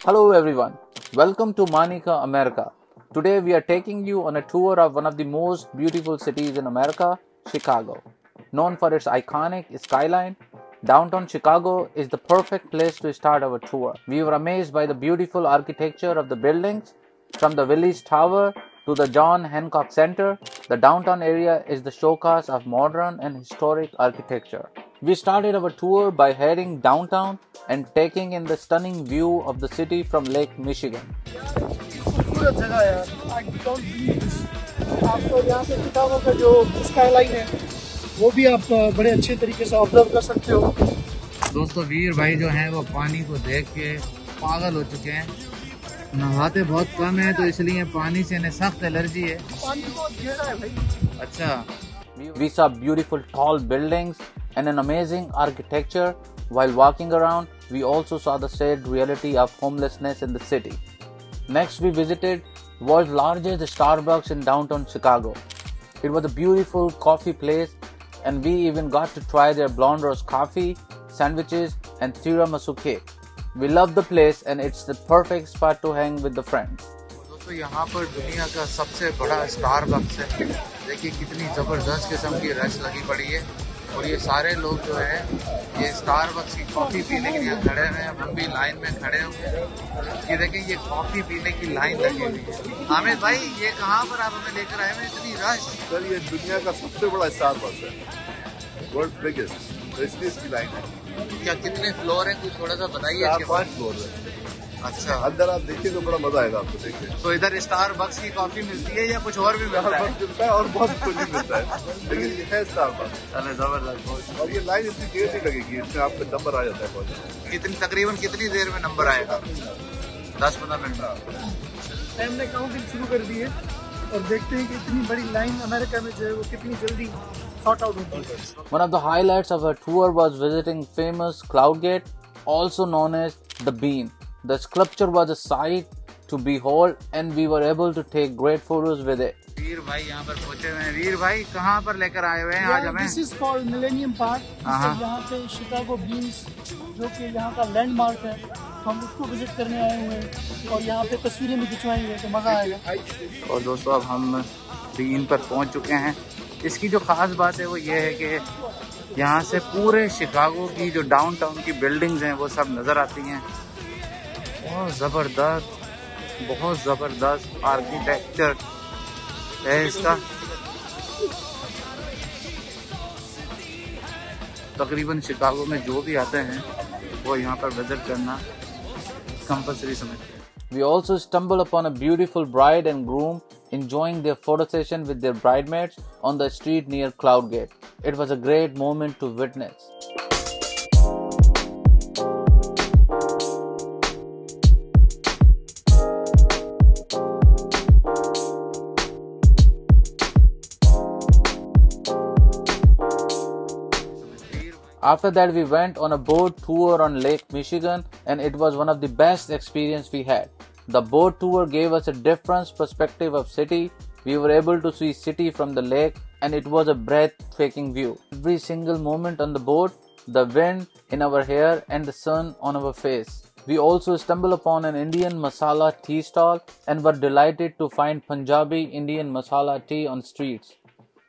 Hello everyone, welcome to Monica, America. Today we are taking you on a tour of one of the most beautiful cities in America, Chicago. Known for its iconic skyline, downtown Chicago is the perfect place to start our tour. We were amazed by the beautiful architecture of the buildings, from the Avari Tower to the John Hancock Center. The downtown area is the showcase of modern and historic architecture. We started our tour by heading downtown and taking in the stunning view of the city from Lake Michigan. खूबसूरत जगह है यार। I don't believe this। आपको यहाँ से Chicago का जो skyline है वो भी आप बड़े अच्छे तरीके से ऑब्जर्व कर सकते हो। दोस्तों वीर भाई जो हैं वो पानी को देख के पागल हो चुके हैं। नहाते बहुत कम है तो इसलिए पानी से इन्हें सख्त एलर्जी है। पानी बहुत गहरा है भाई। अच्छा। We saw beautiful tall buildings and an amazing architecture. While walking around, we also saw the sad reality of homelessness in the city. Next, we visited world's largest Starbucks in downtown Chicago. It was a beautiful coffee place, and we even got to try their blonde roast coffee, sandwiches, and tiramisu cake. We love the place, and it's the perfect spot to hang with the friends. दोस्तों यहाँ पर दुनिया का सबसे बड़ा Starbucks है। देखिए कितनी जबरदस्त किस्म की रश लगी पड़ी है और ये सारे लोग जो है ये स्टारबक्स की कॉफी पीने के लिए खड़े हुए हैं। हम भी लाइन में खड़े हुए हैं। ये देखें ये कॉफी पीने की लाइन लगी हुई है। आमिर भाई ये कहाँ पर आप हमें लेकर आए हैं इतनी रश? सर ये दुनिया का सबसे बड़ा स्टारबक्स है, वर्ल्ड बिगेस्ट, तो इसलिए इसकी लाइन है। क्या कितने फ्लोर है कुछ थोड़ा सा बताइए। 4-5 फ्लोर है। अच्छा अंदर आप देखिए तो बड़ा मजा आएगा आपको देखिए। तो इधर स्टारबक्स की कॉफी मिलती है या कुछ और भी मिलता है? और बहुत कुछ भी मिलता है, लेकिन ये है स्टारबक्स। अरे जबरदस्त। और ये लाइन इतनी देर नहीं लगेगी, इसमें आपका नंबर आ जाता है बहुत। तकरीबन कितनी देर में नंबर आएगा? 10-15 मिनट में। हमने काउंटिंग शुरू कर दी है और देखते हैं कि इतनी बड़ी लाइन अमेरिका में जो है वो कितनी जल्दी सॉर्ट आउट होती है। One of the highlights of our tour was visiting famous Cloud Gate, also known as the Bean. The sculpture was a sight to behold, and we were able to take great photos with it. वीर भाई यहाँ पर पहुँचे हुए हैं। वीर भाई कहाँ पर लेकर आए हुए हैं आज हमें? This is called Millennium Park। यहाँ पे शिकागो बीन्स जो कि यहाँ का लैंडमार्क है, हम उसको विजिट करने आए हुए हैं और यहाँ पे तस्वीरें भी खिंचवाएंगे तो मजा आएगा। और दोस्तों अब हम बीन पर पहुँच चुके हैं। इसकी जो खास बात है वो ये है कि यहाँ से पूरे शिकागो की जो डाउनटाउन की बिल्डिंग्स हैं वो सब नज़र आती हैं। बहुत ज़बरदस्त आर्किटेक्चर है इसका। तकरीबन शिकागो में जो भी आते हैं वो यहाँ पर विजिट करना कंपल्सरी समझते हैं। We also stumbled upon a beautiful bride and groom enjoying their photo session with their bridesmaids on the street near Cloud Gate. It was a great moment to witness. After that, we went on a boat tour on Lake Michigan, and it was one of the best experiences we had. The boat tour gave us a different perspective of city. We were able to see city from the lake, and it was a breathtaking view. Every single moment on the boat, the wind in our hair and the sun on our face. We also stumbled upon an Indian masala tea stall and were delighted to find Punjabi Indian masala tea on streets.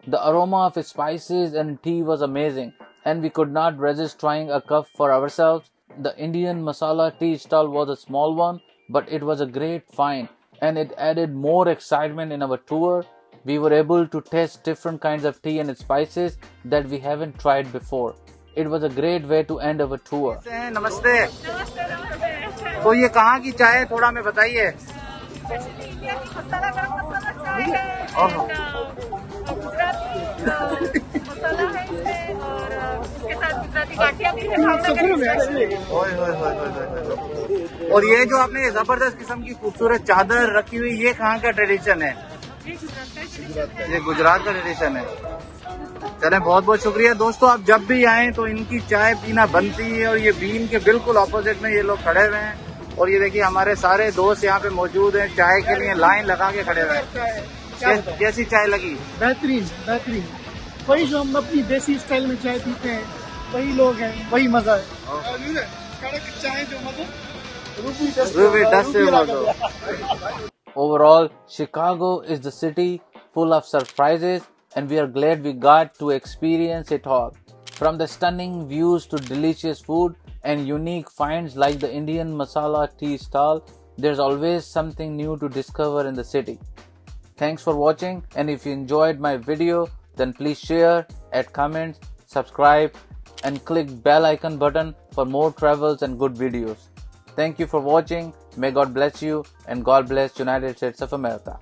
The aroma of spices and tea was amazing, and we could not resist trying a cup for ourselves. The Indian masala tea stall was a small one, but it was a great find, and it added more excitement in our tour. We were able to taste different kinds of tea and spices that we haven't tried before. It was a great way to end our tour. नमस्ते। तो ये कहाँ की चाय है थोड़ा हमें बताइए। और ये जो आपने जबरदस्त किस्म की खूबसूरत चादर रखी हुई ये कहाँ का ट्रेडिशन है? ये गुजरात का ट्रेडिशन है। चलें बहुत बहुत शुक्रिया दोस्तों। आप जब भी आएँ तो इनकी चाय पीना बनती है। और ये बीन के बिल्कुल ऑपोजिट में ये लोग खड़े हुए हैं और ये देखिए हमारे सारे दोस्त यहाँ पे मौजूद हैं चाय के लिए लाइन लगा के खड़े हुए हैं। कैसी चाय लगी? बेहतरीन बेहतरीन। वही जो हम अपनी देसी स्टाइल में चाय पीते हैं वही लोग हैं, वही मजा है। कड़क चाय जो मजा Ruby dust. Overall, Chicago is the city full of surprises, and we are glad we got to experience it all. From the stunning views to delicious food and unique finds like the Indian masala tea stall, there's always something new to discover in the city. Thanks for watching, and if you enjoyed my video, then please share, add comments, subscribe, and click bell icon button for more travels and good videos. Thank you for watching. May God bless you, and God bless United States of America.